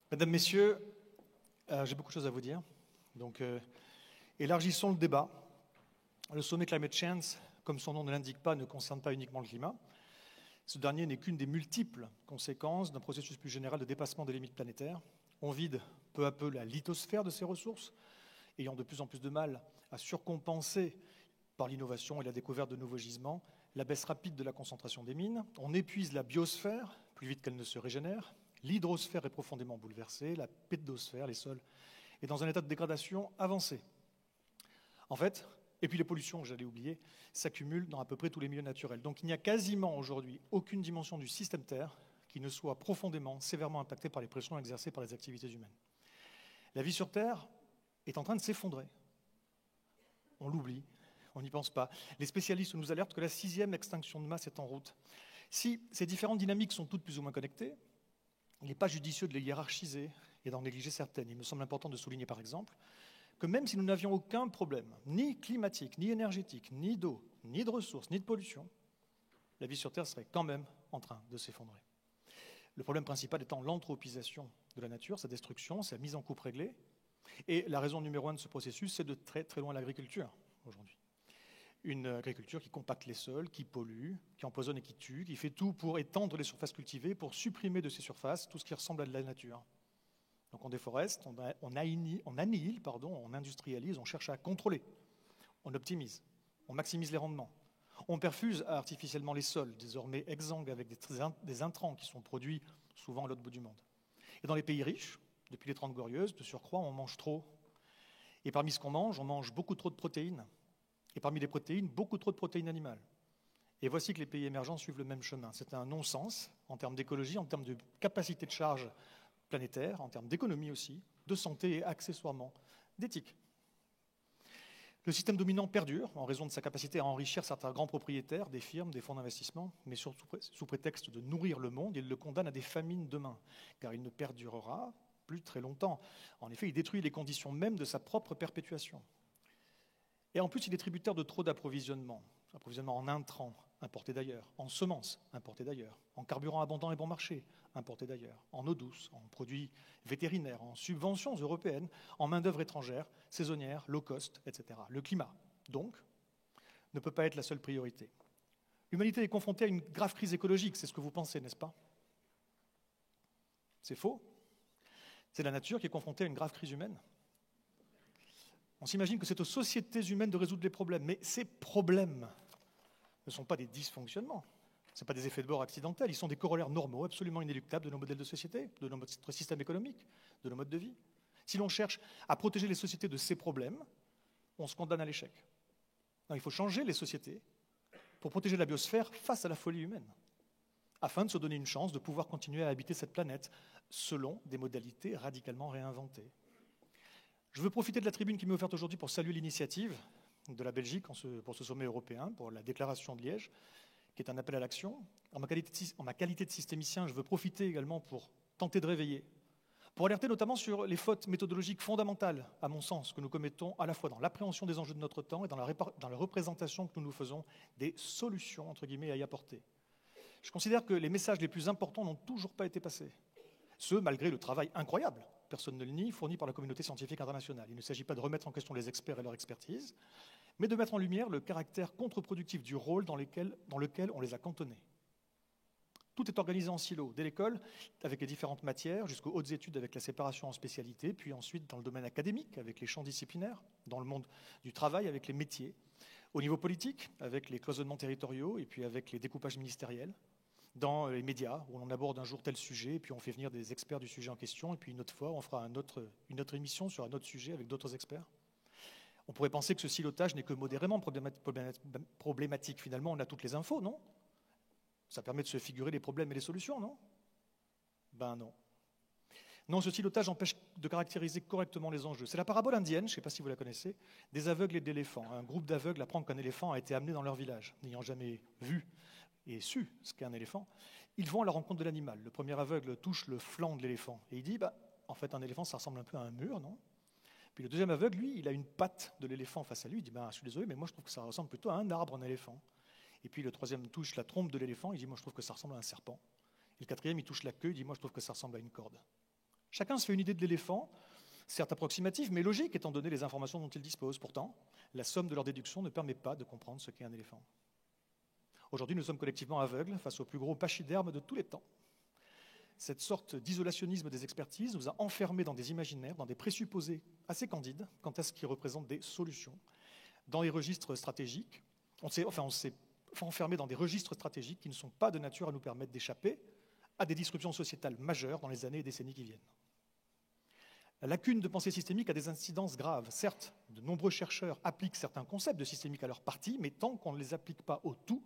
Mesdames, Messieurs, j'ai beaucoup de choses à vous dire. Donc, élargissons le débat. Le sommet Climate Change, comme son nom ne l'indique pas, ne concerne pas uniquement le climat. Ce dernier n'est qu'une des multiples conséquences d'un processus plus général de dépassement des limites planétaires. On vide peu à peu la lithosphère de ses ressources, ayant de plus en plus de mal à surcompenser par l'innovation et la découverte de nouveaux gisements la baisse rapide de la concentration des mines. On épuise la biosphère plus vite qu'elle ne se régénère. L'hydrosphère est profondément bouleversée, la pédosphère, les sols, est dans un état de dégradation avancé. En fait, et puis les pollutions, que j'allais oublier, s'accumulent dans à peu près tous les milieux naturels. Donc il n'y a quasiment aujourd'hui aucune dimension du système Terre qui ne soit profondément, sévèrement impactée par les pressions exercées par les activités humaines. La vie sur Terre est en train de s'effondrer. On l'oublie, on n'y pense pas. Les spécialistes nous alertent que la 6e extinction de masse est en route. Si ces différentes dynamiques sont toutes plus ou moins connectées, il n'est pas judicieux de les hiérarchiser et d'en négliger certaines. Il me semble important de souligner par exemple que même si nous n'avions aucun problème, ni climatique, ni énergétique, ni d'eau, ni de ressources, ni de pollution, la vie sur Terre serait quand même en train de s'effondrer. Le problème principal étant l'anthropisation de la nature, sa destruction, sa mise en coupe réglée. Et la raison numéro 1 de ce processus, c'est de très très loin l'agriculture aujourd'hui. Une agriculture qui compacte les sols, qui pollue, qui empoisonne et qui tue, qui fait tout pour étendre les surfaces cultivées, pour supprimer de ces surfaces tout ce qui ressemble à de la nature. Donc on déforeste, on annihile, on industrialise, on cherche à contrôler, on optimise, on maximise les rendements. On perfuse artificiellement les sols, désormais exsangues avec des intrants qui sont produits souvent à l'autre bout du monde. Et dans les pays riches, depuis les 30 Glorieuses, de surcroît, on mange trop. Et parmi ce qu'on mange, on mange beaucoup trop de protéines. Et parmi les protéines, beaucoup trop de protéines animales. Et voici que les pays émergents suivent le même chemin. C'est un non-sens en termes d'écologie, en termes de capacité de charge planétaire, en termes d'économie aussi, de santé et accessoirement d'éthique. Le système dominant perdure en raison de sa capacité à enrichir certains grands propriétaires, des firmes, des fonds d'investissement, mais surtout sous prétexte de nourrir le monde, il le condamne à des famines demain, car il ne perdurera plus très longtemps. En effet, il détruit les conditions mêmes de sa propre perpétuation. Et en plus, il est tributaire de trop d'approvisionnement en intrants importés d'ailleurs, en semences importées d'ailleurs, en carburant abondant et bon marché importés d'ailleurs, en eau douce, en produits vétérinaires, en subventions européennes, en main-d'œuvre étrangère, saisonnière, low cost, etc. Le climat, donc, ne peut pas être la seule priorité. L'humanité est confrontée à une grave crise écologique, c'est ce que vous pensez, n'est-ce pas? C'est faux. C'est la nature qui est confrontée à une grave crise humaine. On s'imagine que c'est aux sociétés humaines de résoudre les problèmes, mais ces problèmes ne sont pas des dysfonctionnements, ce ne sont pas des effets de bord accidentels, ils sont des corollaires normaux, absolument inéluctables de nos modèles de société, de notre système économique, de nos modes de vie. Si l'on cherche à protéger les sociétés de ces problèmes, on se condamne à l'échec. Non, il faut changer les sociétés pour protéger la biosphère face à la folie humaine, afin de se donner une chance de pouvoir continuer à habiter cette planète selon des modalités radicalement réinventées. Je veux profiter de la tribune qui m'est offerte aujourd'hui pour saluer l'initiative de la Belgique pour ce sommet européen, pour la déclaration de Liège, qui est un appel à l'action. En ma qualité de systémicien, je veux profiter également pour tenter de réveiller, pour alerter notamment sur les fautes méthodologiques fondamentales, à mon sens, que nous commettons à la fois dans l'appréhension des enjeux de notre temps et dans la représentation que nous faisons des solutions, entre guillemets, à y apporter. Je considère que les messages les plus importants n'ont toujours pas été passés. Ce, malgré le travail incroyable, personne ne le nie, fourni par la communauté scientifique internationale. Il ne s'agit pas de remettre en question les experts et leur expertise, mais de mettre en lumière le caractère contre-productif du rôle dans lequel on les a cantonnés. Tout est organisé en silos, dès l'école, avec les différentes matières, jusqu'aux hautes études avec la séparation en spécialités, puis ensuite dans le domaine académique, avec les champs disciplinaires, dans le monde du travail, avec les métiers, au niveau politique, avec les cloisonnements territoriaux, et puis avec les découpages ministériels, dans les médias, où on aborde un jour tel sujet, et puis on fait venir des experts du sujet en question, et puis une autre fois, on fera une autre émission sur un autre sujet avec d'autres experts. On pourrait penser que ce silotage n'est que modérément problématique. Finalement, on a toutes les infos, non? Ça permet de se figurer les problèmes et les solutions, non? Ben non. Non, ce silotage empêche de caractériser correctement les enjeux. C'est la parabole indienne, je ne sais pas si vous la connaissez, des aveugles et d'éléphants. Un groupe d'aveugles apprend qu'un éléphant a été amené dans leur village, n'ayant jamais vu et su ce qu'est un éléphant. Ils vont à la rencontre de l'animal. Le premier aveugle touche le flanc de l'éléphant et il dit, en fait, un éléphant, ça ressemble un peu à un mur, non? Puis le deuxième aveugle, lui, il a une patte de l'éléphant face à lui. Il dit, je suis désolé, mais moi, je trouve que ça ressemble plutôt à un arbre, un éléphant. Et puis le troisième touche la trompe de l'éléphant. Il dit, moi, je trouve que ça ressemble à un serpent. Et le quatrième, il touche la queue. Il dit, moi, je trouve que ça ressemble à une corde. Chacun se fait une idée de l'éléphant, certes approximative, mais logique, étant donné les informations dont il dispose. Pourtant, la somme de leurs déductions ne permet pas de comprendre ce qu'est un éléphant. Aujourd'hui, nous sommes collectivement aveugles face au plus gros pachyderme de tous les temps. Cette sorte d'isolationnisme des expertises nous a enfermés dans des imaginaires, dans des présupposés assez candides quant à ce qui représente des solutions. Dans les registres stratégiques, on s'est enfermé dans des registres stratégiques qui ne sont pas de nature à nous permettre d'échapper à des disruptions sociétales majeures dans les années et décennies qui viennent. La lacune de pensée systémique a des incidences graves. Certes, de nombreux chercheurs appliquent certains concepts de systémique à leur partie, mais tant qu'on ne les applique pas au tout,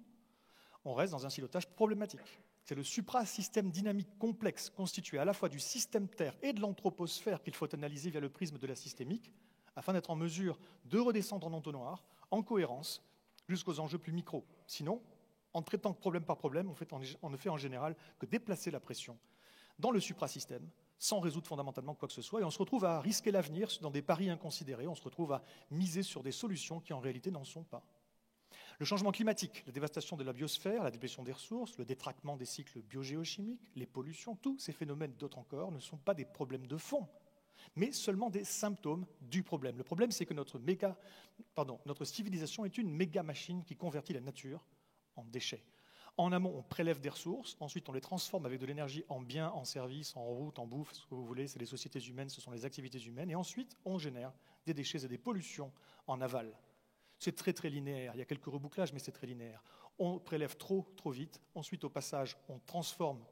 on reste dans un silotage problématique. C'est le suprasystème dynamique complexe constitué à la fois du système Terre et de l'anthroposphère qu'il faut analyser via le prisme de la systémique, afin d'être en mesure de redescendre en entonnoir, en cohérence, jusqu'aux enjeux plus micros. Sinon, en traitant problème par problème, on ne fait en général que déplacer la pression dans le suprasystème, sans résoudre fondamentalement quoi que ce soit, et on se retrouve à risquer l'avenir dans des paris inconsidérés, on se retrouve à miser sur des solutions qui en réalité n'en sont pas. Le changement climatique, la dévastation de la biosphère, la déplétion des ressources, le détraquement des cycles biogéochimiques, les pollutions, tous ces phénomènes d'autres encore ne sont pas des problèmes de fond, mais seulement des symptômes du problème. Le problème, c'est que notre civilisation est une méga machine qui convertit la nature en déchets. En amont, on prélève des ressources, ensuite on les transforme avec de l'énergie en biens, en services, en routes, en bouffe, ce que vous voulez, c'est les sociétés humaines, ce sont les activités humaines, et ensuite on génère des déchets et des pollutions en aval. C'est très très linéaire, il y a quelques rebouclages, mais c'est très linéaire. On prélève trop vite, ensuite au passage on transforme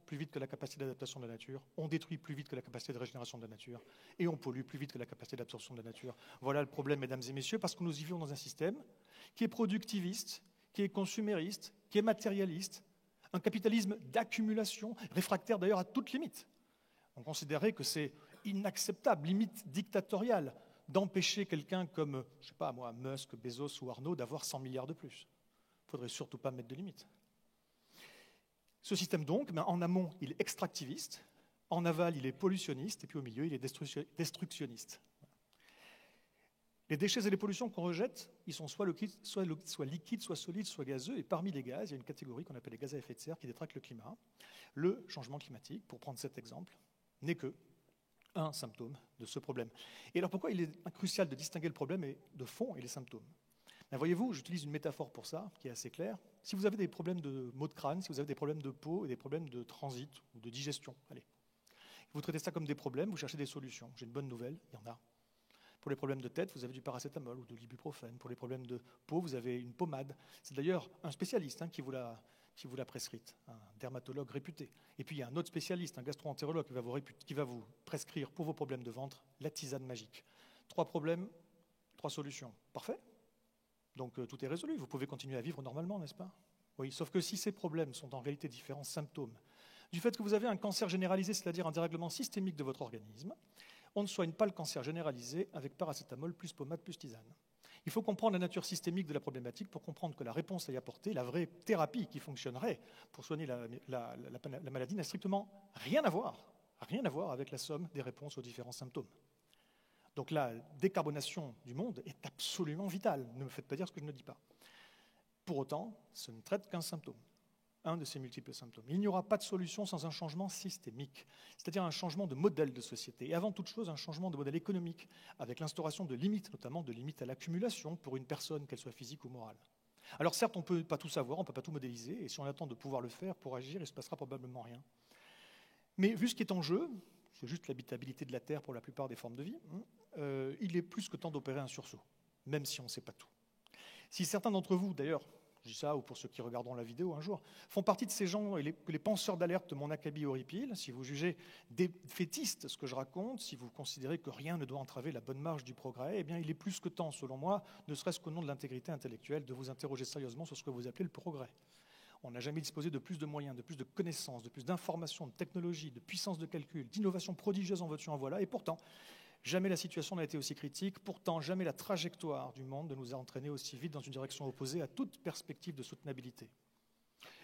plus vite que la capacité d'adaptation de la nature, on détruit plus vite que la capacité de régénération de la nature, et on pollue plus vite que la capacité d'absorption de la nature. Voilà le problème, mesdames et messieurs, parce que nous vivons dans un système qui est productiviste, qui est consumériste, qui est matérialiste, un capitalisme d'accumulation, réfractaire d'ailleurs à toute limite. On considérait que c'est inacceptable, limite dictatoriale, d'empêcher quelqu'un comme, je ne sais pas moi, Musk, Bezos ou Arnaud d'avoir 100 milliards de plus. Il ne faudrait surtout pas mettre de limite. Ce système donc, en amont, il est extractiviste, en aval, il est pollutionniste, et puis au milieu, il est destructionniste. Les déchets et les pollutions qu'on rejette, ils sont soit liquides, soit solides, soit gazeux, et parmi les gaz, il y a une catégorie qu'on appelle les gaz à effet de serre qui détraquent le climat. Le changement climatique, pour prendre cet exemple, n'est que un symptôme de ce problème. Et alors pourquoi il est crucial de distinguer le problème de fond et les symptômes ? Ben voyez-vous, j'utilise une métaphore pour ça, qui est assez claire. Si vous avez des problèmes de maux de crâne, si vous avez des problèmes de peau et des problèmes de transit ou de digestion, allez, vous traitez ça comme des problèmes, vous cherchez des solutions. J'ai une bonne nouvelle, il y en a. Pour les problèmes de tête, vous avez du paracétamol ou de l'ibuprofène. Pour les problèmes de peau, vous avez une pommade. C'est d'ailleurs un spécialiste qui vous l'a prescrite, un dermatologue réputé. Et puis il y a un autre spécialiste, un gastro-entérologue, qui va vous prescrire pour vos problèmes de ventre la tisane magique. 3 problèmes, 3 solutions. Parfait ? Donc tout est résolu. Vous pouvez continuer à vivre normalement, n'est-ce pas ? Oui, sauf que si ces problèmes sont en réalité différents symptômes du fait que vous avez un cancer généralisé, c'est-à-dire un dérèglement systémique de votre organisme, on ne soigne pas le cancer généralisé avec paracétamol plus pommade plus tisane. Il faut comprendre la nature systémique de la problématique pour comprendre que la réponse à y apporter, la vraie thérapie qui fonctionnerait pour soigner la maladie, n'a strictement rien à voir avec la somme des réponses aux différents symptômes. Donc la décarbonation du monde est absolument vitale. Ne me faites pas dire ce que je ne dis pas. Pour autant, ce ne traite qu'un symptôme, un de ces multiples symptômes. Il n'y aura pas de solution sans un changement systémique, c'est-à-dire un changement de modèle de société, et avant toute chose un changement de modèle économique, avec l'instauration de limites, notamment de limites à l'accumulation pour une personne, qu'elle soit physique ou morale. Alors certes, on ne peut pas tout savoir, on ne peut pas tout modéliser, et si on attend de pouvoir le faire pour agir, il ne se passera probablement rien. Mais vu ce qui est en jeu, c'est juste l'habitabilité de la Terre pour la plupart des formes de vie, il est plus que temps d'opérer un sursaut, même si on ne sait pas tout. Si certains d'entre vous, d'ailleurs, je dis ça, ou pour ceux qui regarderont la vidéo un jour, font partie de ces gens, les penseurs d'alerte de mon acabit horripile, si vous jugez défaitiste ce que je raconte, si vous considérez que rien ne doit entraver la bonne marche du progrès, eh bien il est plus que temps, selon moi, ne serait-ce qu'au nom de l'intégrité intellectuelle, de vous interroger sérieusement sur ce que vous appelez le progrès. On n'a jamais disposé de plus de moyens, de plus de connaissances, de plus d'informations, de technologies, de puissance de calcul, d'innovations prodigieuses en veux-tu en voilà, et pourtant, jamais la situation n'a été aussi critique, pourtant jamais la trajectoire du monde ne nous a entraînés aussi vite dans une direction opposée à toute perspective de soutenabilité.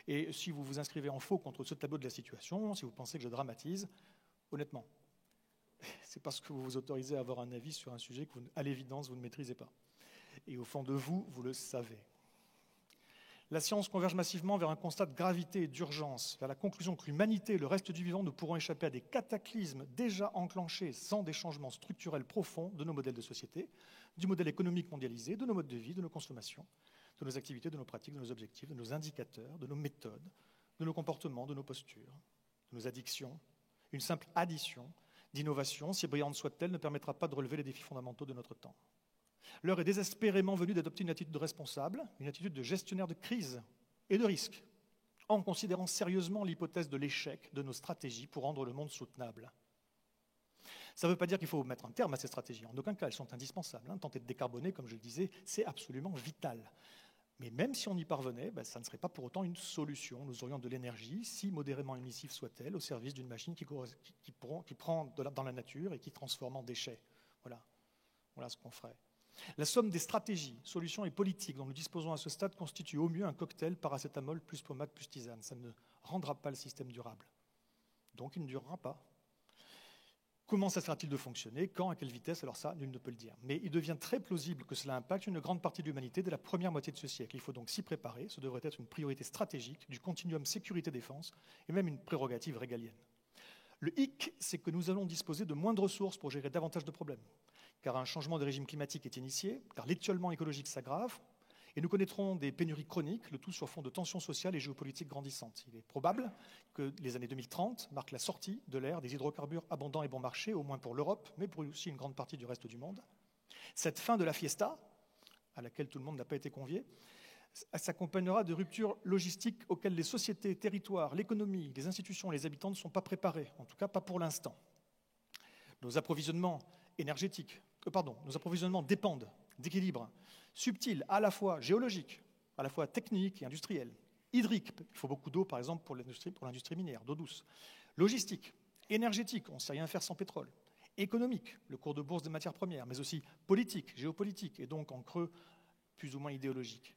Et si vous vous inscrivez en faux contre ce tableau de la situation, si vous pensez que je dramatise, honnêtement, c'est parce que vous vous autorisez à avoir un avis sur un sujet que, à l'évidence, vous ne maîtrisez pas. Et au fond de vous, vous le savez. La science converge massivement vers un constat de gravité et d'urgence, vers la conclusion que l'humanité et le reste du vivant ne pourront échapper à des cataclysmes déjà enclenchés sans des changements structurels profonds de nos modèles de société, du modèle économique mondialisé, de nos modes de vie, de nos consommations, de nos activités, de nos pratiques, de nos objectifs, de nos indicateurs, de nos méthodes, de nos comportements, de nos postures, de nos addictions. Une simple addition d'innovations, si brillante soit-elle, ne permettra pas de relever les défis fondamentaux de notre temps. L'heure est désespérément venue d'adopter une attitude responsable, une attitude de gestionnaire de crise et de risque, en considérant sérieusement l'hypothèse de l'échec de nos stratégies pour rendre le monde soutenable. Ça ne veut pas dire qu'il faut mettre un terme à ces stratégies. En aucun cas, elles sont indispensables. Tenter de décarboner, comme je le disais, c'est absolument vital. Mais même si on y parvenait, ça ne serait pas pour autant une solution. Nous aurions de l'énergie, si modérément émissive soit-elle, au service d'une machine qui prend dans la nature et qui transforme en déchets. Voilà ce qu'on ferait. La somme des stratégies, solutions et politiques dont nous disposons à ce stade constitue au mieux un cocktail paracétamol plus pommade plus tisane. Ça ne rendra pas le système durable. Donc il ne durera pas. Comment cessera-t-il de fonctionner? Quand? À quelle vitesse? Alors ça, nul ne peut le dire. Mais il devient très plausible que cela impacte une grande partie de l'humanité dès la première moitié de ce siècle. Il faut donc s'y préparer. Ce devrait être une priorité stratégique du continuum sécurité-défense et même une prérogative régalienne. Le hic, c'est que nous allons disposer de moins de ressources pour gérer davantage de problèmes, car un changement de régime climatique est initié, car l'étiolement écologique s'aggrave, et nous connaîtrons des pénuries chroniques, le tout sur fond de tensions sociales et géopolitiques grandissantes. Il est probable que les années 2030 marquent la sortie de l'ère des hydrocarbures abondants et bon marché, au moins pour l'Europe, mais pour aussi une grande partie du reste du monde. Cette fin de la fiesta, à laquelle tout le monde n'a pas été convié, s'accompagnera de ruptures logistiques auxquelles les sociétés, territoires, l'économie, les institutions et les habitants ne sont pas préparés, en tout cas pas pour l'instant. Nos approvisionnements dépendent d'équilibres subtils, à la fois géologiques, à la fois techniques et industriels, hydriques, il faut beaucoup d'eau par exemple pour l'industrie minière, d'eau douce, logistique, énergétique, on ne sait rien faire sans pétrole, économique, le cours de bourse des matières premières, mais aussi politique, géopolitique, et donc en creux plus ou moins idéologique.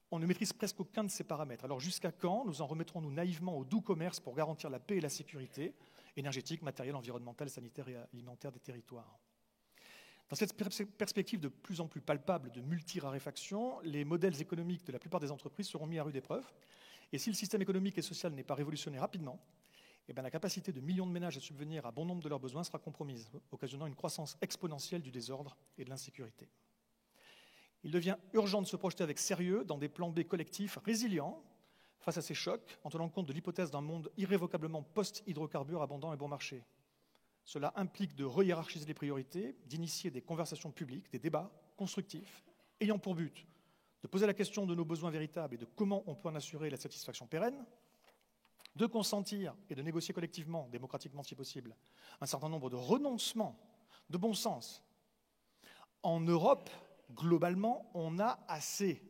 On ne maîtrise presque aucun de ces paramètres. Alors jusqu'à quand nous en remettrons-nous naïvement au doux commerce pour garantir la paix et la sécurité énergétique, matérielle, environnementale, sanitaire et alimentaire des territoires? Dans cette perspective de plus en plus palpable de multiraréfaction, les modèles économiques de la plupart des entreprises seront mis à rude épreuve. Et si le système économique et social n'est pas révolutionné rapidement, la capacité de millions de ménages à subvenir à bon nombre de leurs besoins sera compromise, occasionnant une croissance exponentielle du désordre et de l'insécurité. Il devient urgent de se projeter avec sérieux dans des plans B collectifs résilients face à ces chocs, en tenant compte de l'hypothèse d'un monde irrévocablement post-hydrocarbures abondant et bon marché. Cela implique de rehiérarchiser les priorités, d'initier des conversations publiques, des débats constructifs, ayant pour but de poser la question de nos besoins véritables et de comment on peut en assurer la satisfaction pérenne, de consentir et de négocier collectivement, démocratiquement si possible, un certain nombre de renoncements de bon sens. En Europe, globalement, on a assez.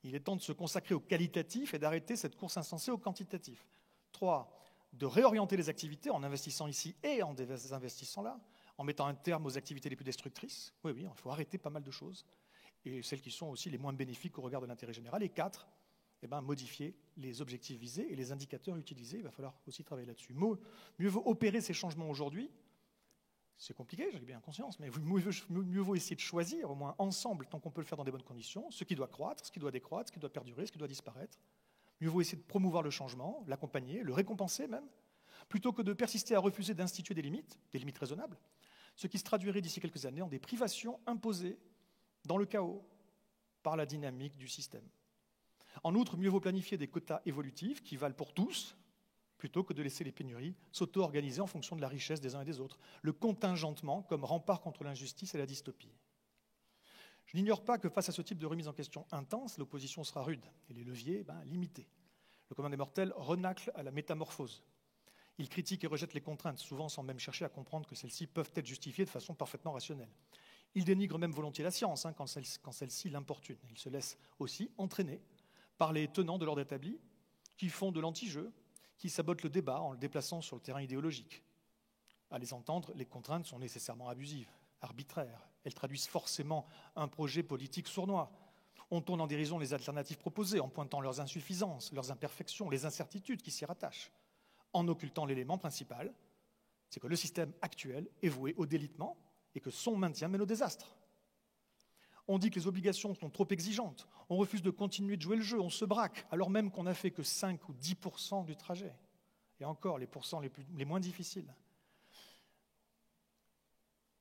Il est temps de se consacrer au qualitatif et d'arrêter cette course insensée au quantitatif. 3. De réorienter les activités en investissant ici et en désinvestissant là, en mettant un terme aux activités les plus destructrices. Oui, il faut arrêter pas mal de choses, et celles qui sont aussi les moins bénéfiques au regard de l'intérêt général. Et 4, modifier les objectifs visés et les indicateurs utilisés. Il va falloir aussi travailler là-dessus. Mieux vaut opérer ces changements aujourd'hui. C'est compliqué, j'ai bien conscience, mais mieux vaut essayer de choisir, au moins ensemble, tant qu'on peut le faire dans des bonnes conditions, ce qui doit croître, ce qui doit décroître, ce qui doit perdurer, ce qui doit disparaître. Mieux vaut essayer de promouvoir le changement, l'accompagner, le récompenser même, plutôt que de persister à refuser d'instituer des limites raisonnables, ce qui se traduirait d'ici quelques années en des privations imposées dans le chaos par la dynamique du système. En outre, mieux vaut planifier des quotas évolutifs qui valent pour tous, plutôt que de laisser les pénuries s'auto-organiser en fonction de la richesse des uns et des autres, le contingentement comme rempart contre l'injustice et la dystopie. Je n'ignore pas que face à ce type de remise en question intense, l'opposition sera rude et les leviers limités. Le commun des mortels renacle à la métamorphose. Il critique et rejette les contraintes, souvent sans même chercher à comprendre que celles-ci peuvent être justifiées de façon parfaitement rationnelle. Il dénigre même volontiers la science quand celle-ci l'importune. Il se laisse aussi entraîner par les tenants de l'ordre établi qui font de l'anti-jeu, qui sabotent le débat en le déplaçant sur le terrain idéologique. À les entendre, les contraintes sont nécessairement abusives, arbitraires. Elles traduisent forcément un projet politique sournois. On tourne en dérision les alternatives proposées en pointant leurs insuffisances, leurs imperfections, les incertitudes qui s'y rattachent, en occultant l'élément principal, c'est que le système actuel est voué au délitement et que son maintien mène au désastre. On dit que les obligations sont trop exigeantes. On refuse de continuer de jouer le jeu. On se braque, alors même qu'on n'a fait que 5 ou 10% du trajet. Et encore, les pourcents les moins difficiles.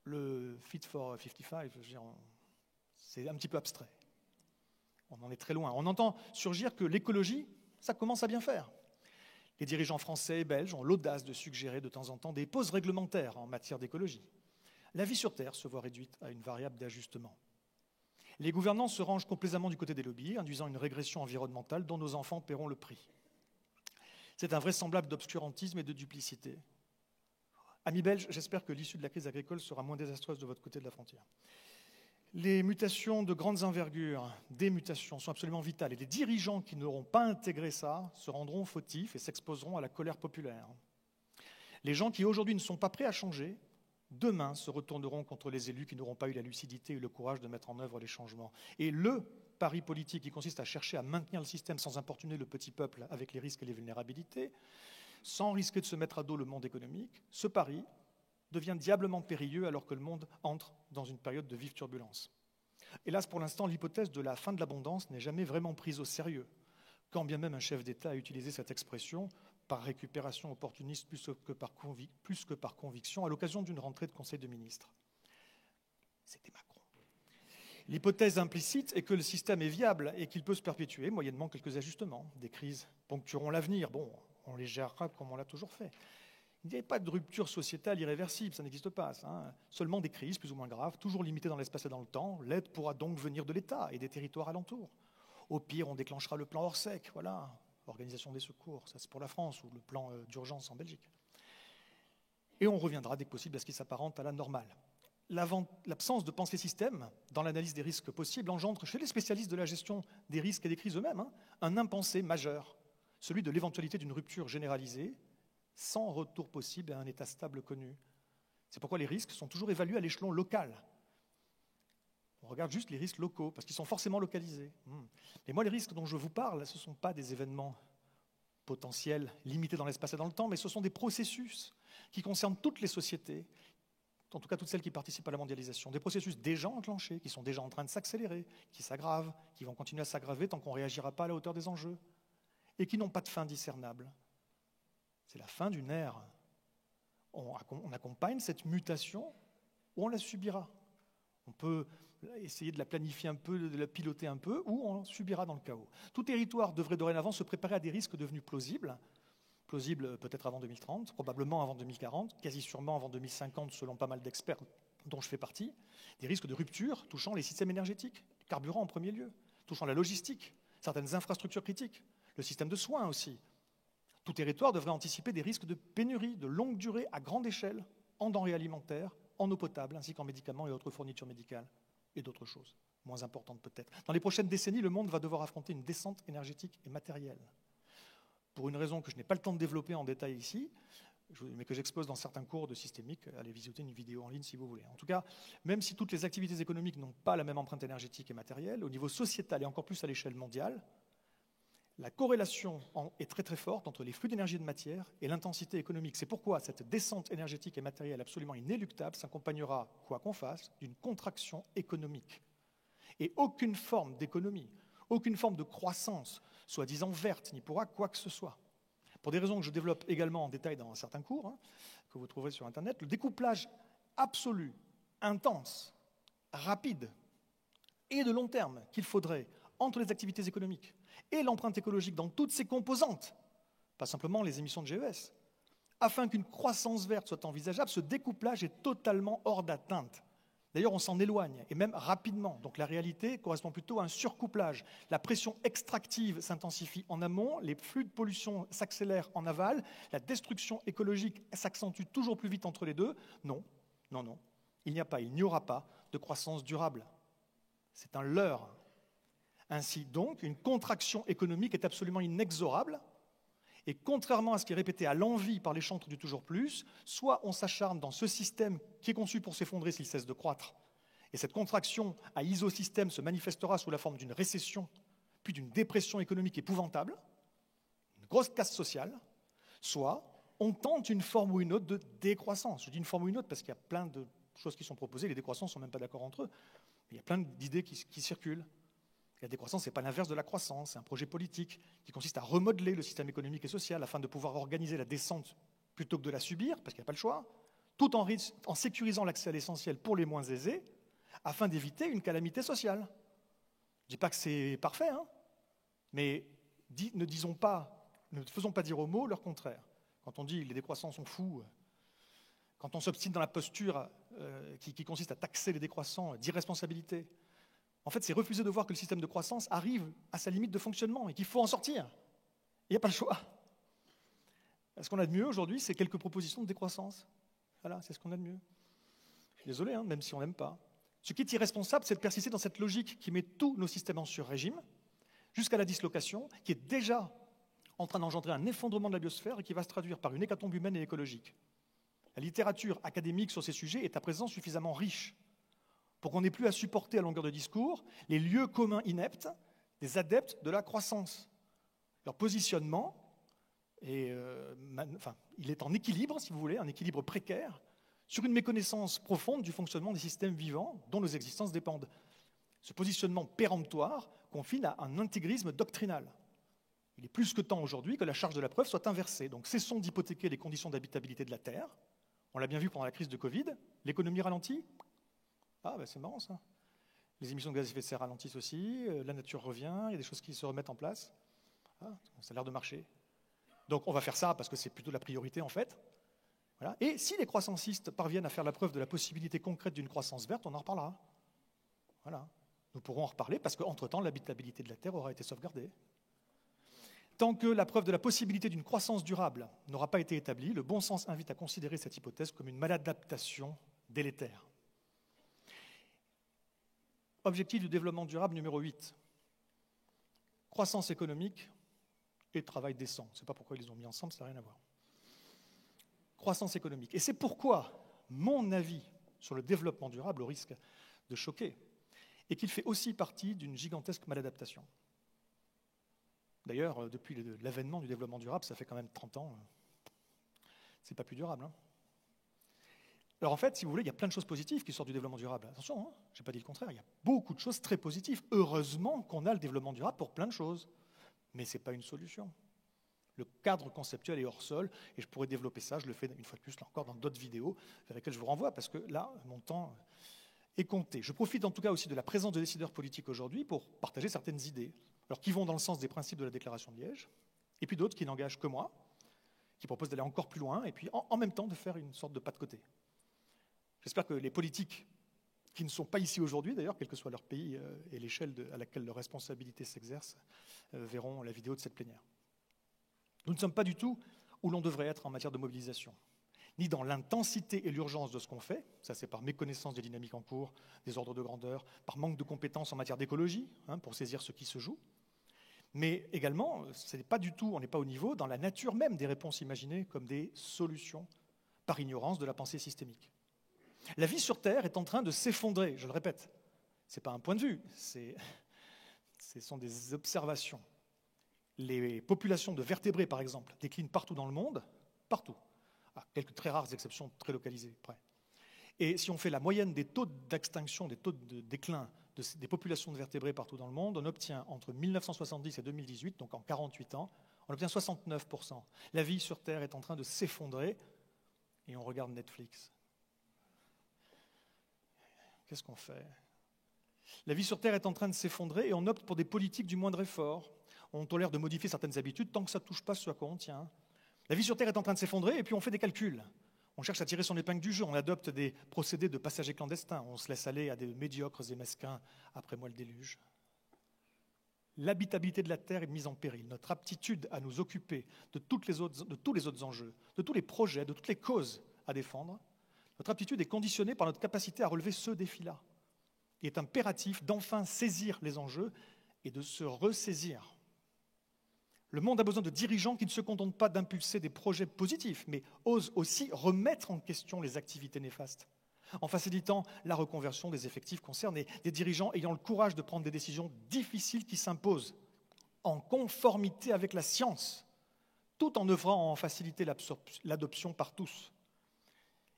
Le Fit for 55, je veux dire, c'est un petit peu abstrait. On en est très loin. On entend surgir que l'écologie, ça commence à bien faire. Les dirigeants français et belges ont l'audace de suggérer de temps en temps des pauses réglementaires en matière d'écologie. La vie sur Terre se voit réduite à une variable d'ajustement. Les gouvernants se rangent complaisamment du côté des lobbies, induisant une régression environnementale dont nos enfants paieront le prix. C'est invraisemblable d'obscurantisme et de duplicité. Amis belges, j'espère que l'issue de la crise agricole sera moins désastreuse de votre côté de la frontière. Les mutations de grandes envergures, des mutations, sont absolument vitales. Et les dirigeants qui n'auront pas intégré ça se rendront fautifs et s'exposeront à la colère populaire. Les gens qui aujourd'hui ne sont pas prêts à changer, demain se retourneront contre les élus qui n'auront pas eu la lucidité et le courage de mettre en œuvre les changements. Et le pari politique qui consiste à chercher à maintenir le système sans importuner le petit peuple avec les risques et les vulnérabilités, sans risquer de se mettre à dos le monde économique, ce pari devient diablement périlleux alors que le monde entre dans une période de vive turbulence. Hélas, pour l'instant, l'hypothèse de la fin de l'abondance n'est jamais vraiment prise au sérieux, quand bien même un chef d'État a utilisé cette expression par récupération opportuniste plus que par conviction à l'occasion d'une rentrée de Conseil de ministres. C'était Macron. L'hypothèse implicite est que le système est viable et qu'il peut se perpétuer, moyennement quelques ajustements. Des crises ponctueront l'avenir. Bon, on les gérera comme on l'a toujours fait. Il n'y a pas de rupture sociétale irréversible, ça n'existe pas. Ça. Seulement des crises plus ou moins graves, toujours limitées dans l'espace et dans le temps. L'aide pourra donc venir de l'État et des territoires alentours. Au pire, on déclenchera le plan Orsec, voilà, organisation des secours, ça c'est pour la France, ou le plan d'urgence en Belgique. Et on reviendra dès que possible à ce qui s'apparente à la normale. L'absence de pensée système dans l'analyse des risques possibles engendre chez les spécialistes de la gestion des risques et des crises eux-mêmes un impensé majeur, celui de l'éventualité d'une rupture généralisée sans retour possible à un état stable connu. C'est pourquoi les risques sont toujours évalués à l'échelon local. On regarde juste les risques locaux, parce qu'ils sont forcément localisés. Mais moi, les risques dont je vous parle, ce ne sont pas des événements potentiels limités dans l'espace et dans le temps, mais ce sont des processus qui concernent toutes les sociétés, en tout cas toutes celles qui participent à la mondialisation, des processus déjà enclenchés, qui sont déjà en train de s'accélérer, qui s'aggravent, qui vont continuer à s'aggraver tant qu'on ne réagira pas à la hauteur des enjeux, et qui n'ont pas de fin discernable. C'est la fin d'une ère. On accompagne cette mutation ou on la subira. On peut essayer de la planifier un peu, de la piloter un peu, ou on subira dans le chaos. Tout territoire devrait dorénavant se préparer à des risques devenus plausibles peut-être avant 2030, probablement avant 2040, quasi sûrement avant 2050 selon pas mal d'experts dont je fais partie, des risques de rupture touchant les systèmes énergétiques, le carburant en premier lieu, touchant la logistique, certaines infrastructures critiques, le système de soins aussi. Tout territoire devrait anticiper des risques de pénurie de longue durée à grande échelle en denrées alimentaires, en eau potable, ainsi qu'en médicaments et autres fournitures médicales, et d'autres choses, moins importantes peut-être. Dans les prochaines décennies, le monde va devoir affronter une descente énergétique et matérielle. Pour une raison que je n'ai pas le temps de développer en détail ici, mais que j'expose dans certains cours de systémique, allez visiter une vidéo en ligne si vous voulez. En tout cas, même si toutes les activités économiques n'ont pas la même empreinte énergétique et matérielle, au niveau sociétal et encore plus à l'échelle mondiale, la corrélation est très très forte entre les flux d'énergie et de matière et l'intensité économique. C'est pourquoi cette descente énergétique et matérielle absolument inéluctable s'accompagnera, quoi qu'on fasse, d'une contraction économique. Et aucune forme d'économie, aucune forme de croissance, soi-disant verte, n'y pourra quoi que ce soit. Pour des raisons que je développe également en détail dans certains cours, que vous trouverez sur Internet, le découplage absolu, intense, rapide et de long terme qu'il faudrait entre les activités économiques et l'empreinte écologique dans toutes ses composantes, pas simplement les émissions de GES, afin qu'une croissance verte soit envisageable, ce découplage est totalement hors d'atteinte. D'ailleurs, on s'en éloigne, et même rapidement. Donc la réalité correspond plutôt à un surcouplage. La pression extractive s'intensifie en amont, les flux de pollution s'accélèrent en aval, la destruction écologique s'accentue toujours plus vite entre les deux. Non, non, non. Il n'y aura pas de croissance durable. C'est un leurre. Ainsi donc, une contraction économique est absolument inexorable. Et contrairement à ce qui est répété à l'envi par les chantres du toujours plus, soit on s'acharne dans ce système qui est conçu pour s'effondrer s'il cesse de croître, et cette contraction à isosystème se manifestera sous la forme d'une récession, puis d'une dépression économique épouvantable, une grosse casse sociale, soit on tente une forme ou une autre de décroissance. Je dis une forme ou une autre parce qu'il y a plein de choses qui sont proposées, les décroissants ne sont même pas d'accord entre eux. Il y a plein d'idées qui circulent. La décroissance, ce n'est pas l'inverse de la croissance, c'est un projet politique qui consiste à remodeler le système économique et social afin de pouvoir organiser la descente plutôt que de la subir, parce qu'il n'y a pas le choix, tout en sécurisant l'accès à l'essentiel pour les moins aisés, afin d'éviter une calamité sociale. Je ne dis pas que c'est parfait, mais ne faisons pas dire aux mots leur contraire. Quand on dit les décroissants sont fous, quand on s'obstine dans la posture qui consiste à taxer les décroissants d'irresponsabilité, en fait, c'est refuser de voir que le système de croissance arrive à sa limite de fonctionnement et qu'il faut en sortir. Il n'y a pas le choix. Ce qu'on a de mieux aujourd'hui, c'est quelques propositions de décroissance. Voilà, c'est ce qu'on a de mieux. Je suis désolé, même si on n'aime pas. Ce qui est irresponsable, c'est de persister dans cette logique qui met tous nos systèmes en sur-régime, jusqu'à la dislocation, qui est déjà en train d'engendrer un effondrement de la biosphère et qui va se traduire par une hécatombe humaine et écologique. La littérature académique sur ces sujets est à présent suffisamment riche pour qu'on n'ait plus à supporter à longueur de discours les lieux communs ineptes des adeptes de la croissance. Leur positionnement, il est en équilibre, si vous voulez, un équilibre précaire, sur une méconnaissance profonde du fonctionnement des systèmes vivants dont nos existences dépendent. Ce positionnement péremptoire confine à un intégrisme doctrinal. Il est plus que temps aujourd'hui que la charge de la preuve soit inversée. Donc cessons d'hypothéquer les conditions d'habitabilité de la Terre. On l'a bien vu pendant la crise de Covid, l'économie ralentit. C'est marrant ça. Les émissions de gaz à effet de serre ralentissent aussi, la nature revient, il y a des choses qui se remettent en place. Ça a l'air de marcher. Donc on va faire ça parce que c'est plutôt la priorité en fait. Voilà. Et si les croissancistes parviennent à faire la preuve de la possibilité concrète d'une croissance verte, on en reparlera. Voilà. Nous pourrons en reparler parce qu'entre-temps, l'habitabilité de la Terre aura été sauvegardée. Tant que la preuve de la possibilité d'une croissance durable n'aura pas été établie, le bon sens invite à considérer cette hypothèse comme une maladaptation délétère. Objectif du développement durable numéro 8. Croissance économique et travail décent. Je ne sais pas pourquoi ils les ont mis ensemble, ça n'a rien à voir. Croissance économique. Et c'est pourquoi mon avis sur le développement durable, au risque de choquer, est qu'il fait aussi partie d'une gigantesque maladaptation. D'ailleurs, depuis l'avènement du développement durable, ça fait quand même 30 ans, c'est pas plus durable. Alors en fait, si vous voulez, il y a plein de choses positives qui sortent du développement durable. Attention, je n'ai pas dit le contraire, il y a beaucoup de choses très positives. Heureusement qu'on a le développement durable pour plein de choses, mais ce n'est pas une solution. Le cadre conceptuel est hors sol, et je pourrais développer ça, je le fais une fois de plus, là encore, dans d'autres vidéos, vers lesquelles je vous renvoie, parce que là, mon temps est compté. Je profite en tout cas aussi de la présence de décideurs politiques aujourd'hui pour partager certaines idées, alors qui vont dans le sens des principes de la déclaration de Liège, et puis d'autres qui n'engagent que moi, qui proposent d'aller encore plus loin, et puis en même temps de faire une sorte de pas de côté. J'espère que les politiques qui ne sont pas ici aujourd'hui, d'ailleurs, quel que soit leur pays et l'échelle à laquelle leur responsabilité s'exerce, verront la vidéo de cette plénière. Nous ne sommes pas du tout où l'on devrait être en matière de mobilisation, ni dans l'intensité et l'urgence de ce qu'on fait, ça c'est par méconnaissance des dynamiques en cours, des ordres de grandeur, par manque de compétences en matière d'écologie, pour saisir ce qui se joue, mais également, on n'est pas au niveau dans la nature même des réponses imaginées comme des solutions, par ignorance de la pensée systémique. La vie sur Terre est en train de s'effondrer, je le répète. Ce n'est pas un point de vue, ce sont des observations. Les populations de vertébrés, par exemple, déclinent partout dans le monde, partout, à quelques très rares exceptions très localisées près. Et si on fait la moyenne des taux d'extinction, des taux de déclin des populations de vertébrés partout dans le monde, on obtient entre 1970 et 2018, donc en 48 ans, on obtient 69%. La vie sur Terre est en train de s'effondrer et on regarde Netflix. Qu'est-ce qu'on fait ? La vie sur Terre est en train de s'effondrer et on opte pour des politiques du moindre effort. On tolère de modifier certaines habitudes tant que ça ne touche pas ce à quoi on tient. La vie sur Terre est en train de s'effondrer et puis on fait des calculs. On cherche à tirer son épingle du jeu, on adopte des procédés de passagers clandestins, on se laisse aller à des médiocres et mesquins après moi le déluge. L'habitabilité de la Terre est mise en péril. Notre aptitude à nous occuper de tous les autres enjeux, de tous les projets, de toutes les causes à défendre, notre aptitude est conditionnée par notre capacité à relever ce défi-là. Il est impératif d'enfin saisir les enjeux et de se ressaisir. Le monde a besoin de dirigeants qui ne se contentent pas d'impulser des projets positifs, mais osent aussi remettre en question les activités néfastes, en facilitant la reconversion des effectifs concernés, des dirigeants ayant le courage de prendre des décisions difficiles qui s'imposent, en conformité avec la science, tout en œuvrant à en faciliter l'adoption par tous.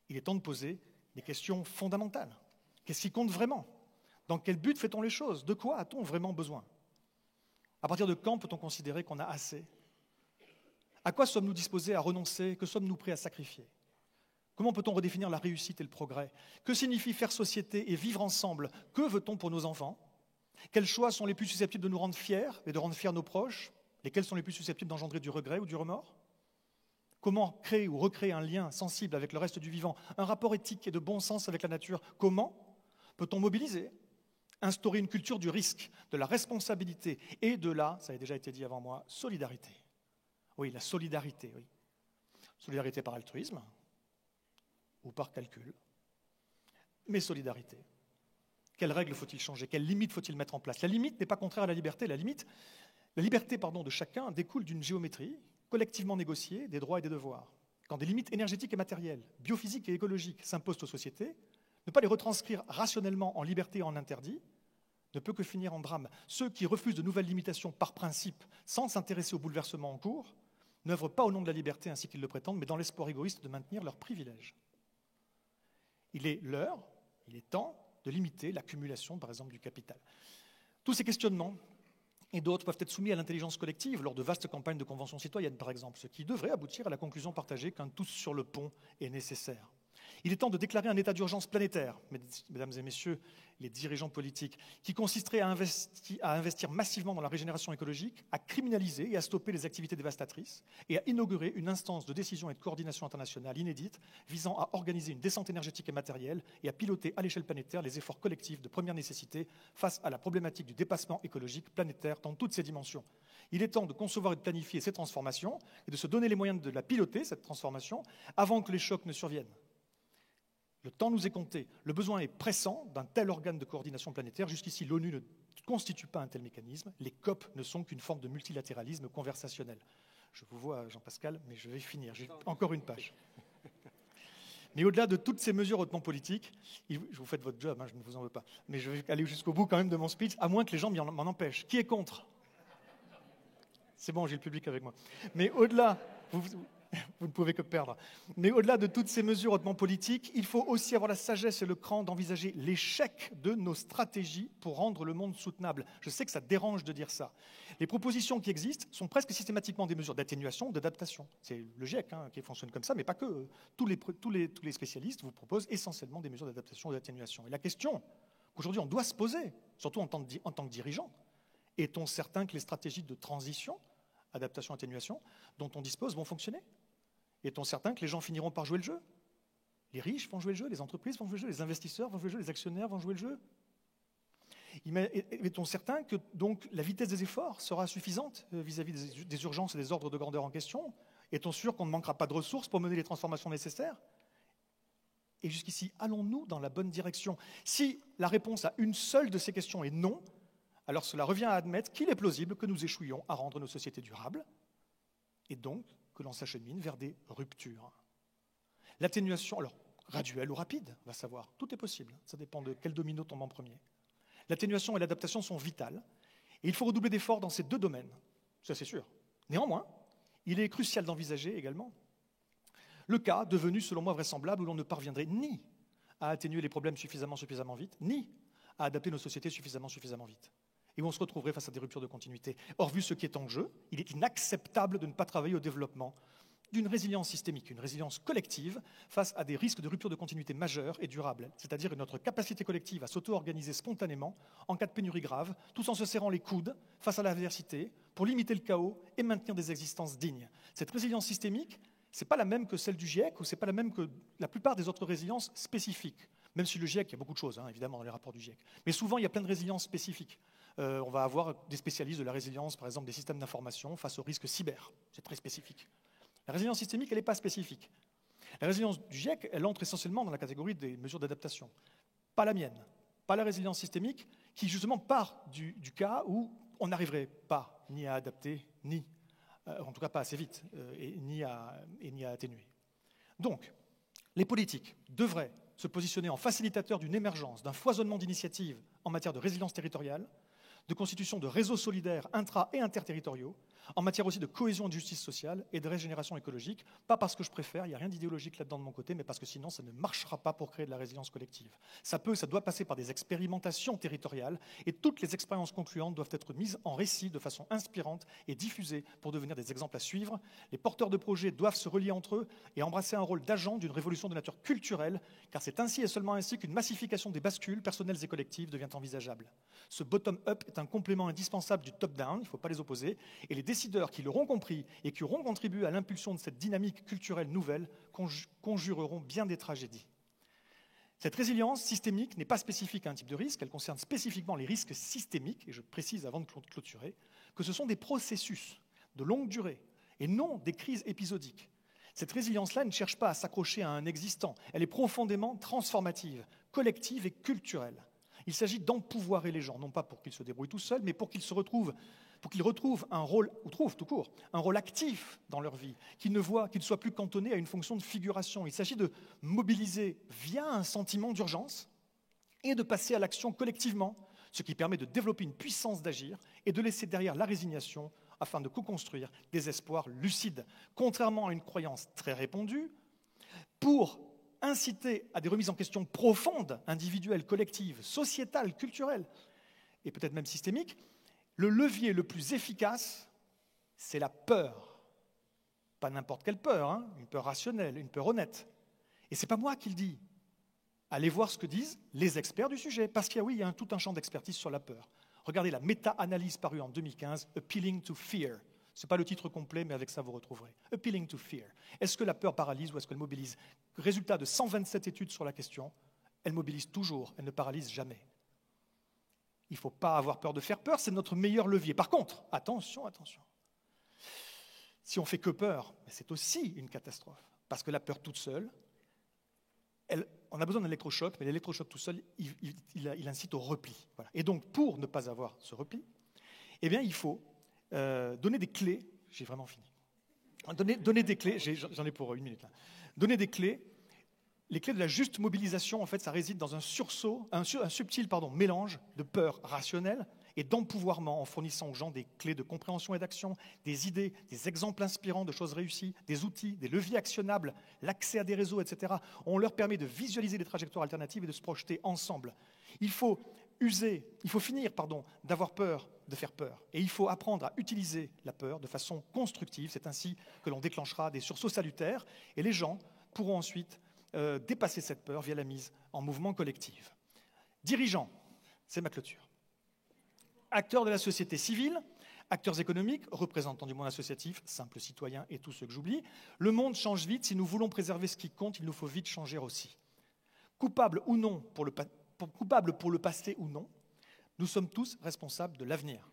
Il est temps de poser des questions fondamentales. Qu'est-ce qui compte vraiment ? Dans quel but fait-on les choses? De quoi a-t-on vraiment besoin? À partir de quand peut-on considérer qu'on a assez? À quoi sommes-nous disposés à renoncer? Que sommes-nous prêts à sacrifier? Comment peut-on redéfinir la réussite et le progrès? Que signifie faire société et vivre ensemble? Que veut-on pour nos enfants? Quels choix sont les plus susceptibles de nous rendre fiers et de rendre fiers nos proches? Lesquels sont les plus susceptibles d'engendrer du regret ou du remords? Comment créer ou recréer un lien sensible avec le reste du vivant, un rapport éthique et de bon sens avec la nature? Comment peut-on mobiliser, instaurer une culture du risque, de la responsabilité et de la, ça a déjà été dit avant moi, solidarité? Oui, la solidarité, oui. Solidarité par altruisme ou par calcul, mais solidarité. Quelles règles faut-il changer? Quelles limites faut-il mettre en place? La limite n'est pas contraire à la liberté. La liberté de chacun découle d'une géométrie collectivement négociée des droits et des devoirs. Quand des limites énergétiques et matérielles, biophysiques et écologiques s'imposent aux sociétés, ne pas les retranscrire rationnellement en liberté et en interdit ne peut que finir en drame. Ceux qui refusent de nouvelles limitations par principe, sans s'intéresser aux bouleversements en cours, n'œuvrent pas au nom de la liberté ainsi qu'ils le prétendent, mais dans l'espoir égoïste de maintenir leurs privilèges. Il est temps de limiter l'accumulation, par exemple, du capital. Tous ces questionnements et d'autres peuvent être soumis à l'intelligence collective lors de vastes campagnes de conventions citoyennes, par exemple, ce qui devrait aboutir à la conclusion partagée qu'un tous sur le pont est nécessaire. Il est temps de déclarer un état d'urgence planétaire, mesdames et messieurs les dirigeants politiques, qui consisterait à investir massivement dans la régénération écologique, à criminaliser et à stopper les activités dévastatrices et à inaugurer une instance de décision et de coordination internationale inédite visant à organiser une descente énergétique et matérielle et à piloter à l'échelle planétaire les efforts collectifs de première nécessité face à la problématique du dépassement écologique planétaire dans toutes ses dimensions. Il est temps de concevoir et de planifier ces transformations et de se donner les moyens de la piloter, cette transformation, avant que les chocs ne surviennent. Le temps nous est compté. Le besoin est pressant d'un tel organe de coordination planétaire. Jusqu'ici, l'ONU ne constitue pas un tel mécanisme. Les COP ne sont qu'une forme de multilatéralisme conversationnel. Je vous vois, Jean-Pascal, mais je vais finir. J'ai encore une page. Mais au-delà de toutes ces mesures hautement politiques, vous faites votre job, je ne vous en veux pas, mais je vais aller jusqu'au bout quand même de mon speech, à moins que les gens m'en empêchent. Qui est contre? C'est bon, j'ai le public avec moi. Mais au-delà, vous ne pouvez que perdre. Mais au-delà de toutes ces mesures hautement politiques, il faut aussi avoir la sagesse et le cran d'envisager l'échec de nos stratégies pour rendre le monde soutenable. Je sais que ça dérange de dire ça. Les propositions qui existent sont presque systématiquement des mesures d'atténuation, d'adaptation. C'est le GIEC qui fonctionne comme ça, mais pas que. Tous les spécialistes vous proposent essentiellement des mesures d'adaptation ou d'atténuation. Et la question qu'aujourd'hui on doit se poser, surtout en tant que dirigeant, est-on certain que les stratégies de transition, adaptation, atténuation, dont on dispose vont fonctionner? Est-on certain que les gens finiront par jouer le jeu? Les riches vont jouer le jeu, les entreprises vont jouer le jeu, les investisseurs vont jouer le jeu, les actionnaires vont jouer le jeu? Est-on certain que donc la vitesse des efforts sera suffisante vis-à-vis des urgences et des ordres de grandeur en question? Est-on sûr qu'on ne manquera pas de ressources pour mener les transformations nécessaires? Et jusqu'ici, allons-nous dans la bonne direction? Si la réponse à une seule de ces questions est non, alors cela revient à admettre qu'il est plausible que nous échouions à rendre nos sociétés durables et donc que l'on s'achemine vers des ruptures. L'atténuation, alors graduelle ou rapide, on va savoir, tout est possible, ça dépend de quel domino tombe en premier. L'atténuation et l'adaptation sont vitales et il faut redoubler d'efforts dans ces deux domaines, ça c'est sûr. Néanmoins, il est crucial d'envisager également le cas devenu selon moi vraisemblable où l'on ne parviendrait ni à atténuer les problèmes suffisamment vite, ni à adapter nos sociétés suffisamment vite. Et où on se retrouverait face à des ruptures de continuité. Or, vu ce qui est en jeu, il est inacceptable de ne pas travailler au développement d'une résilience systémique, une résilience collective face à des risques de rupture de continuité majeure et durable, c'est-à-dire notre capacité collective à s'auto-organiser spontanément en cas de pénurie grave, tout en se serrant les coudes face à l'adversité pour limiter le chaos et maintenir des existences dignes. Cette résilience systémique, ce n'est pas la même que celle du GIEC ou ce n'est pas la même que la plupart des autres résiliences spécifiques. Même si le GIEC, il y a beaucoup de choses, évidemment, dans les rapports du GIEC. Mais souvent, il y a plein de résiliences spécifiques. On va avoir des spécialistes de la résilience, par exemple, des systèmes d'information face aux risques cyber. C'est très spécifique. La résilience systémique, elle n'est pas spécifique. La résilience du GIEC, elle entre essentiellement dans la catégorie des mesures d'adaptation. Pas la mienne, pas la résilience systémique, qui justement part du cas où on n'arriverait pas ni à adapter, ni, en tout cas pas assez vite, ni à atténuer. Donc, les politiques devraient se positionner en facilitateur d'une émergence, d'un foisonnement d'initiatives en matière de résilience territoriale, de constitution de réseaux solidaires intra- et interterritoriaux, en matière aussi de cohésion et de justice sociale et de régénération écologique, pas parce que je préfère, il n'y a rien d'idéologique là-dedans de mon côté, mais parce que sinon ça ne marchera pas pour créer de la résilience collective. Ça doit passer par des expérimentations territoriales, et toutes les expériences concluantes doivent être mises en récit de façon inspirante et diffusées pour devenir des exemples à suivre. Les porteurs de projets doivent se relier entre eux et embrasser un rôle d'agent d'une révolution de nature culturelle, car c'est ainsi et seulement ainsi qu'une massification des bascules personnelles et collectives devient envisageable. Ce bottom-up est un complément indispensable du top-down, il ne faut pas les opposer, et les décideurs qui l'auront compris et qui auront contribué à l'impulsion de cette dynamique culturelle nouvelle conjureront bien des tragédies. Cette résilience systémique n'est pas spécifique à un type de risque, elle concerne spécifiquement les risques systémiques, et je précise avant de clôturer, que ce sont des processus de longue durée et non des crises épisodiques. Cette résilience-là ne cherche pas à s'accrocher à un existant, elle est profondément transformative, collective et culturelle. Il s'agit d'empouvoirer les gens, non pas pour qu'ils se débrouillent tout seuls, mais pour qu'ils retrouvent un rôle, ou trouvent tout court, un rôle actif dans leur vie, qu'ils ne soient plus cantonnés à une fonction de figuration. Il s'agit de mobiliser via un sentiment d'urgence et de passer à l'action collectivement, ce qui permet de développer une puissance d'agir et de laisser derrière la résignation afin de co-construire des espoirs lucides. Contrairement à une croyance très répandue, pour inciter à des remises en question profondes, individuelles, collectives, sociétales, culturelles, et peut-être même systémiques, le levier le plus efficace, c'est la peur. Pas n'importe quelle peur, hein, une peur rationnelle, une peur honnête. Et ce n'est pas moi qui le dis. Allez voir ce que disent les experts du sujet, parce qu'il y a tout un champ d'expertise sur la peur. Regardez la méta-analyse parue en 2015, Appealing to Fear. Ce n'est pas le titre complet, mais avec ça vous retrouverez. Appealing to Fear. Est-ce que la peur paralyse ou est-ce qu'elle mobilise? Résultat de 127 études sur la question, elle mobilise toujours, elle ne paralyse jamais. Il ne faut pas avoir peur de faire peur, c'est notre meilleur levier. Par contre, attention, si on ne fait que peur, c'est aussi une catastrophe. Parce que la peur toute seule, on a besoin d'un électrochoc, mais l'électrochoc tout seul, il incite au repli. Voilà. Et donc, pour ne pas avoir ce repli, eh bien, il faut donner des clés. J'ai vraiment fini. Donner des clés, j'en ai pour une minute là. Donner des clés. Les clés de la juste mobilisation, en fait, ça réside dans un subtil mélange de peur rationnelle et d'empouvoirment en fournissant aux gens des clés de compréhension et d'action, des idées, des exemples inspirants de choses réussies, des outils, des leviers actionnables, l'accès à des réseaux, etc. On leur permet de visualiser des trajectoires alternatives et de se projeter ensemble. Il faut finir d'avoir peur de faire peur. Et il faut apprendre à utiliser la peur de façon constructive. C'est ainsi que l'on déclenchera des sursauts salutaires et les gens pourront ensuite dépasser cette peur via la mise en mouvement collectif. Dirigeants, c'est ma clôture. Acteurs de la société civile, acteurs économiques, représentants du monde associatif, simples citoyens et tous ceux que j'oublie, le monde change vite. Si nous voulons préserver ce qui compte, il nous faut vite changer aussi. Coupables ou non, coupables pour le passé ou non, nous sommes tous responsables de l'avenir.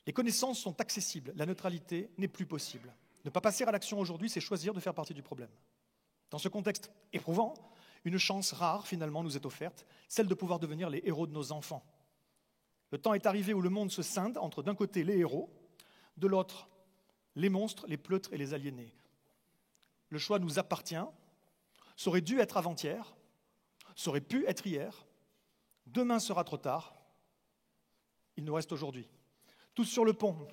Les connaissances sont accessibles, la neutralité n'est plus possible. Ne pas passer à l'action aujourd'hui, c'est choisir de faire partie du problème. Dans ce contexte éprouvant, une chance rare, finalement, nous est offerte, celle de pouvoir devenir les héros de nos enfants. Le temps est arrivé où le monde se scinde entre, d'un côté, les héros, de l'autre, les monstres, les pleutres et les aliénés. Le choix nous appartient, ça aurait dû être avant-hier, ça aurait pu être hier, demain sera trop tard, il nous reste aujourd'hui. Tous sur le pont,